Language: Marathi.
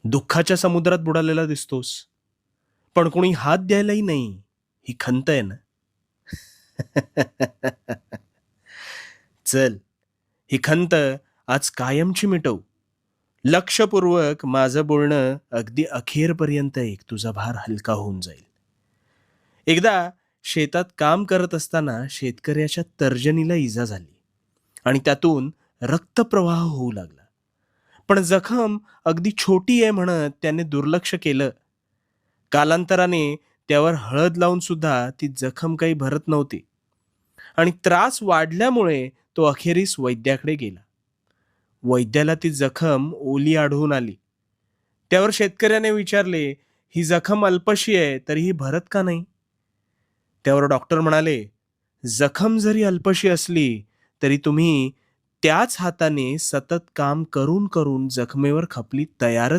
दुःखाच्या समुद्रात बुडालेला दिसतोस, पण कोणी हात द्यायलाही नाही. ही खंत आहे ना? चल, ही खंत आज कायमची मिटवू. लक्षपूर्वक माझं बोलणं अगदी अखेरपर्यंत ऐक, तुझा भार हलका होऊन जाईल. एकदा शेतात काम करत असताना शेतकऱ्याच्या तर्जनीला इजा झाली आणि त्यातून रक्तप्रवाह होऊ लागला. पण जखम अगदी छोटी आहे म्हणत त्याने दुर्लक्ष केलं. कालांतराने त्यावर हळद लावून सुद्धा ती जखम काही भरत नव्हती आणि त्रास वाढल्यामुळे तो अखेरीस वैद्याकडे गेला. वैद्याला ती जखम ओली आढळून आली. त्यावर शेतकऱ्याने विचारले, ही जखम अल्पशी आहे तरी ही भरत का नाही? त्यावर डॉक्टर म्हणाले, जखम जरी अल्पशी असली तरी तुम्ही त्याच हाताने सतत काम करून करून जखमेवर खपली तयारच